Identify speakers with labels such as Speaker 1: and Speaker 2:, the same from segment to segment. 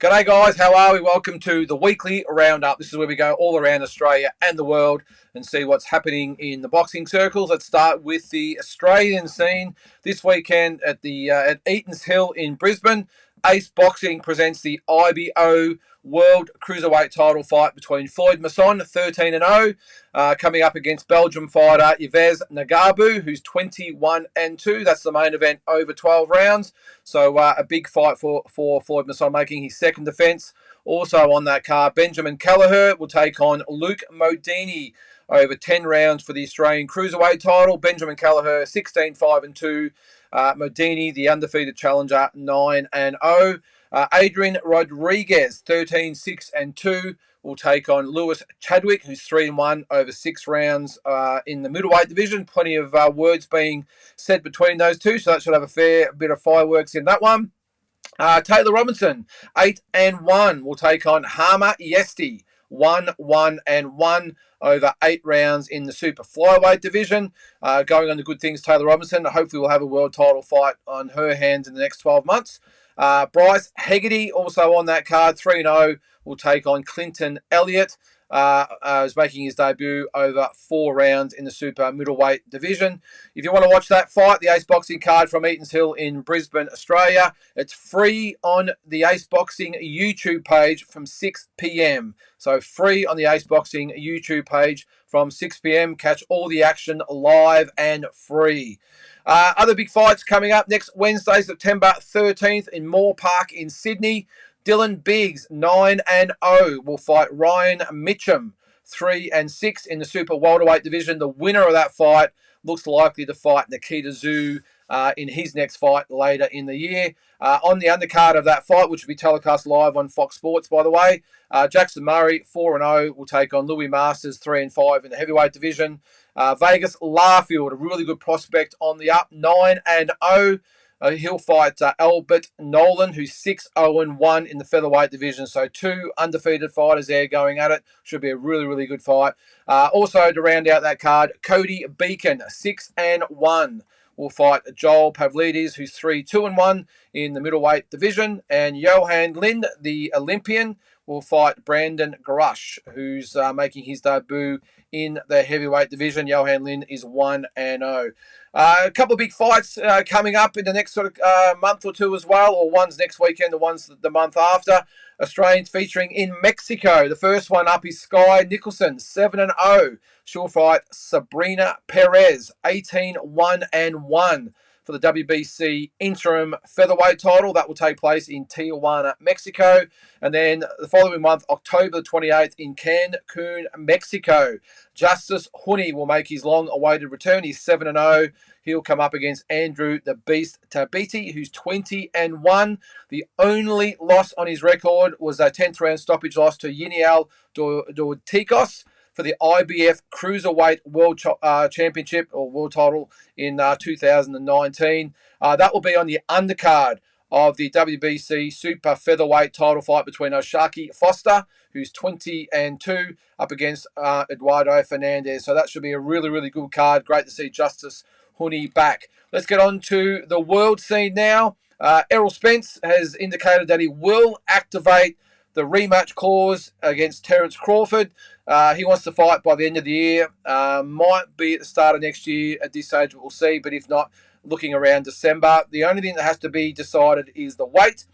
Speaker 1: G'day guys, how are we? Welcome to the weekly roundup. This is where we go all around Australia and the world and see what's happening in the boxing circles. Let's start with the Australian scene this weekend at Eaton's Hill in Brisbane. Ace Boxing presents the IBO World Cruiserweight title fight between Floyd Masson, 13-0, coming up against Belgium fighter Yves Nagabu, who's 21-2. That's the main event over 12 rounds. So a big fight for Floyd Masson, making his second defence. Also on that card, Benjamin Kelleher will take on Luke Modini over 10 rounds for the Australian Cruiserweight title. Benjamin Kelleher, 16-5-2. Modini, the undefeated challenger, 9-0. Adrian Rodriguez, 13-6-2, will take on Lewis Chadwick, who's 3-1 over 6 rounds in the middleweight division. Plenty of words being said between those two, so that should have a fair bit of fireworks in that one. Taylor Robinson, 8-1, will take on Hama Yesti, 1-1-1 over 8 rounds in the super flyweight division. Going on to good things, Taylor Robinson. Hopefully we'll have a world title fight on her hands in the next 12 months. Bryce Hegarty, also on that card, 3-0, will take on Clinton Elliott. Is making his debut over 4 rounds in the super middleweight division. If you want to watch that fight, the Ace Boxing card from Eaton's Hill in Brisbane, Australia, it's free on the Ace Boxing YouTube page from 6 p.m. So free on the Ace Boxing YouTube page from 6 p.m. Catch all the action live and free. Other big fights coming up next Wednesday, September 13th in Moore Park in Sydney. Dylan Biggs, 9-0, will fight Ryan Mitchum, 3-6 in the super welterweight division. The winner of that fight looks likely to fight Nikita Tszyu in his next fight later in the year. On the undercard of that fight, which will be telecast live on Fox Sports, by the way, Jackson Murray, 4-0, will take on Louis Masters, 3-5 in the heavyweight division. Vegas Larfield, a really good prospect on the up, 9-0. He'll fight Albert Nolan, who's 6-0-1 in the featherweight division. So 2 undefeated fighters there going at it. Should be a really, really good fight. Also, to round out that card, Cody Beacon, 6-1, will fight Joel Pavlidis, who's 3-2-1 in the middleweight division. And Johan Lind, the Olympian, will fight Brandon Grush, who's making his debut in the heavyweight division. Johan Lind is 1-0. A couple of big fights coming up in the next sort of month or two as well, or one's next weekend, the one's the month after. Australians featuring in Mexico. The first one up is Sky Nicholson, 7-0. She'll fight Sabrina Perez, 18-1-1 for the WBC interim featherweight title. That will take place in Tijuana, Mexico. And then the following month, October 28th, in Cancun, Mexico, Justice Huni will make his long-awaited return. He's 7-0. He'll come up against Andrew the Beast Tabiti, who's 20-1. The only loss on his record was a 10th round stoppage loss to Yiniel Dorticos for the IBF Cruiserweight World Championship or World Title in 2019. That will be on the undercard of the WBC Super Featherweight title fight between Oshaki Foster, who's 20-2, up against Eduardo Fernandez. So that should be a really, really good card. Great to see Justice Huni back. Let's get on to the world scene now. Errol Spence has indicated that he will activate the rematch clause against Terence Crawford. He wants to fight by the end of the year. Might be at the start of next year. At this stage, we'll see. But if not, looking around December. The only thing that has to be decided is the weight.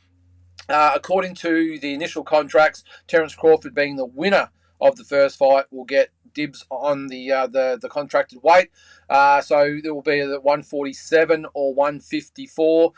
Speaker 1: According to the initial contracts, Terence Crawford, being the winner of the first fight, will get dibs on the contracted weight. So there will be at 147 or 154.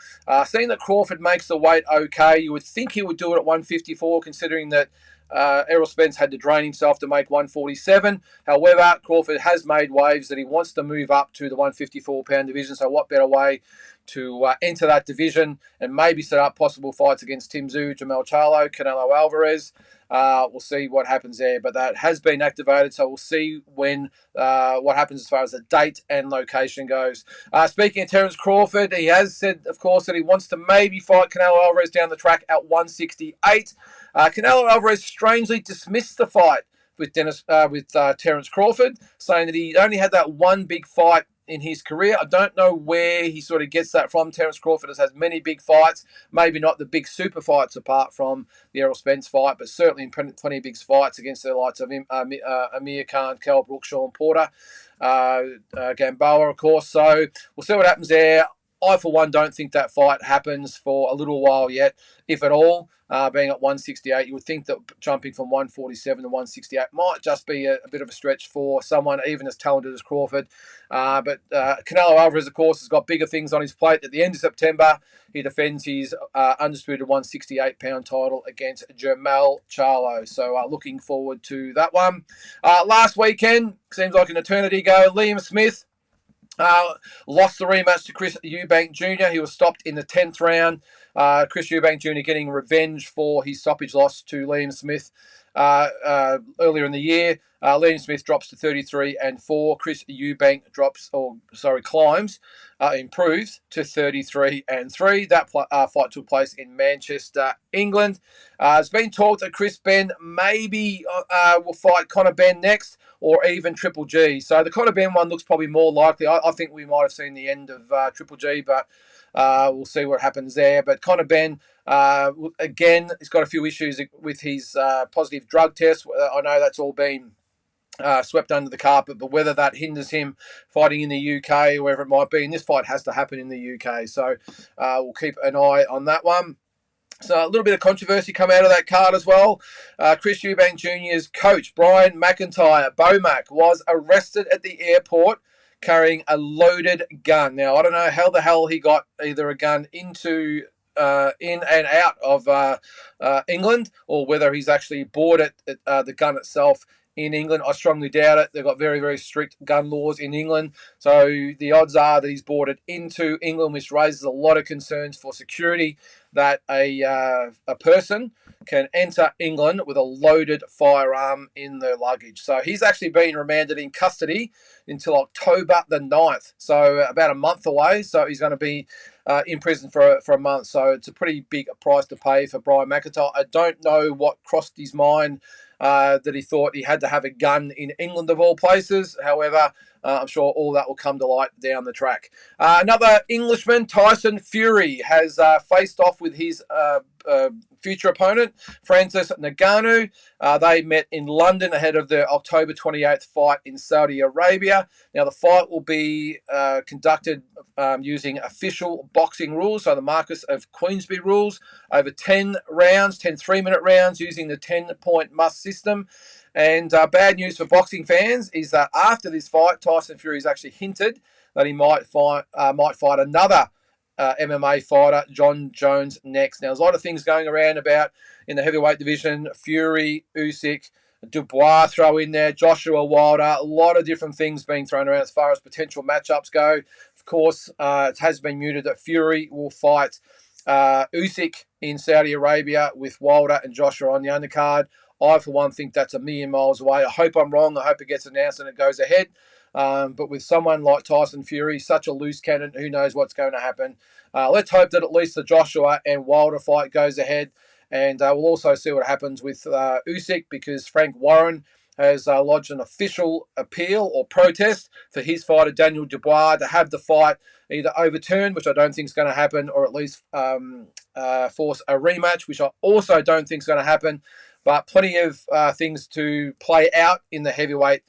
Speaker 1: Seeing that Crawford makes the weight okay, you would think he would do it at 154, considering that Errol Spence had to drain himself to make 147. However, Crawford has made waves that he wants to move up to the 154-pound division. So what better way to enter that division and maybe set up possible fights against Tim Tszyu, Jamel Charlo, Canelo Alvarez. We'll see what happens there, but that has been activated, so we'll see when what happens as far as the date and location goes. Speaking of Terence Crawford, he has said, of course, that he wants to maybe fight Canelo Alvarez down the track at 168. Canelo Alvarez strangely dismissed the fight with Terence Crawford, saying that he only had that one big fight in his career. I don't know where he sort of gets that from. Terence Crawford has had many big fights, maybe not the big super fights apart from the Errol Spence fight, but certainly in plenty of big fights against the likes of Amir Khan, Kell Brook, Sean Porter, Gamboa, of course. So we'll see what happens there. I, for one, don't think that fight happens for a little while yet, if at all. Being at 168, you would think that jumping from 147 to 168 might just be a bit of a stretch for someone even as talented as Crawford. But Canelo Alvarez, of course, has got bigger things on his plate. At the end of September, he defends his undisputed 168-pound title against Jermell Charlo. So looking forward to that one. Last weekend, seems like an eternity ago, Liam Smith lost the rematch to Chris Eubank Jr. He was stopped in the 10th round. Chris Eubank Jr. getting revenge for his stoppage loss to Liam Smith earlier in the year. Liam Smith drops to 33-4. Chris Eubank climbs, improves to 33-3. That fight took place in Manchester, England. It's been talked that Chris Ben maybe will fight Conor Benn next, or even Triple G. So the Conor Benn one looks probably more likely. I think we might have seen the end of Triple G, but we'll see what happens there. But Conor Benn, again, he's got a few issues with his positive drug test. I know that's all been swept under the carpet, but whether that hinders him fighting in the UK or wherever it might be, and this fight has to happen in the UK. So we'll keep an eye on that one. So a little bit of controversy come out of that card as well. Chris Eubank Jr.'s coach, Brian McIntyre, Bomac, was arrested at the airport carrying a loaded gun. Now, I don't know how the hell he got either a gun in and out of England, or whether he's actually bought it, the gun itself, in England. I strongly doubt it. They've got very, very strict gun laws in England. So the odds are that he's brought it into England, which raises a lot of concerns for security, that a person can enter England with a loaded firearm in their luggage. So he's actually been remanded in custody until October the 9th. So about a month away. So he's going to be in prison for a month. So it's a pretty big price to pay for Brian McIntyre. I don't know what crossed his mind, that he thought he had to have a gun in England of all places. However, I'm sure all that will come to light down the track. Another Englishman, Tyson Fury, has faced off with his future opponent, Francis Ngannou. They met in London ahead of the October 28th fight in Saudi Arabia. Now, the fight will be conducted using official boxing rules, so the Marquess of Queensberry rules, over 10 rounds, 10 3-minute rounds, using the 10-point must system. And bad news for boxing fans is that after this fight, Tyson Fury has actually hinted that he might fight another MMA fighter, John Jones, next. Now, there's a lot of things going around about in the heavyweight division. Fury, Usyk, Dubois throw in there, Joshua Wilder, a lot of different things being thrown around as far as potential matchups go. Of course, it has been mooted that Fury will fight Usyk in Saudi Arabia with Wilder and Joshua on the undercard. I, for one, think that's a million miles away. I hope I'm wrong. I hope it gets announced and it goes ahead. But with someone like Tyson Fury, such a loose cannon, who knows what's going to happen. Let's hope that at least the Joshua and Wilder fight goes ahead. And we'll also see what happens with Usyk, because Frank Warren has lodged an official appeal or protest for his fighter, Daniel Dubois, to have the fight either overturned, which I don't think is going to happen, or at least force a rematch, which I also don't think is going to happen. But plenty of things to play out in the heavyweight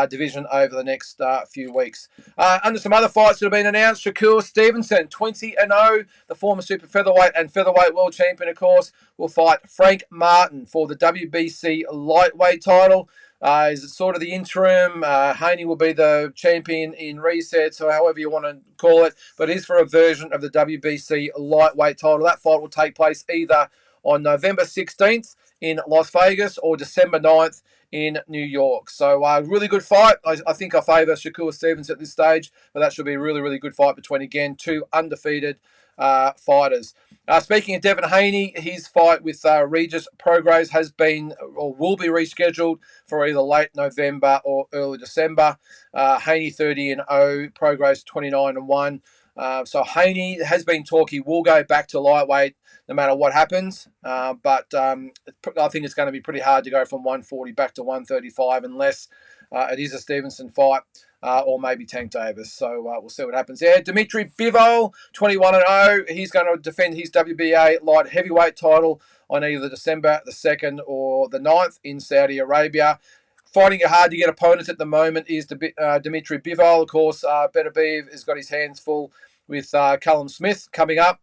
Speaker 1: division over the next few weeks. Under some other fights that have been announced, Shakur Stevenson, 20-0, the former super featherweight and featherweight world champion, of course, will fight Frank Martin for the WBC lightweight title. Is it sort of the interim? Haney will be the champion in resets, or however you want to call it, but it is for a version of the WBC lightweight title. That fight will take place either on November 16th in Las Vegas or December 9th in New York. So really good fight. I think I favour Shakur Stevens at this stage, but that should be a really, really good fight between, again, two undefeated fighters. Speaking of Devin Haney, his fight with Regis Prograis has been or will be rescheduled for either late November or early December. Haney 30-0, Prograis 29-1. So Haney has been talk he will go back to lightweight no matter what happens, but I think it's going to be pretty hard to go from 140 back to 135 unless it is a Stevenson fight. or maybe Tank Davis. So we'll see what happens there. Dimitri Bivol, 21-0. He's going to defend his WBA light heavyweight title on either December the 2nd or the 9th in Saudi Arabia. Finding it hard to get opponents at the moment is Dimitri Bivol. Of course, Beterbiev has got his hands full with Callum Smith coming up.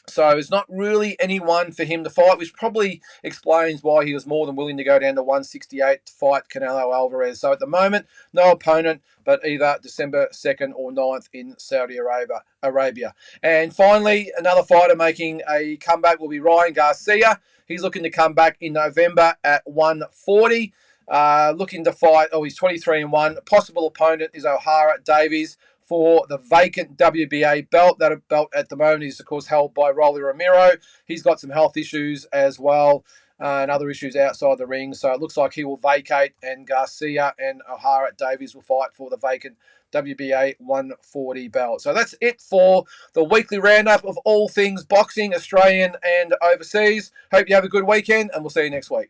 Speaker 1: So there's not really anyone for him to fight, which probably explains why he was more than willing to go down to 168 to fight Canelo Alvarez. So at the moment, no opponent, but either December 2nd or 9th in Saudi Arabia. And finally, another fighter making a comeback will be Ryan Garcia. He's looking to come back in November at 140. Looking to fight, he's 23-1. Possible opponent is Ohara Davies for the vacant WBA belt. That belt at the moment is, of course, held by Rolly Romero. He's got some health issues as well and other issues outside the ring. So it looks like he will vacate, and Garcia and Ohara Davies will fight for the vacant WBA 140 belt. So that's it for the weekly roundup of all things boxing, Australian and overseas. Hope you have a good weekend, and we'll see you next week.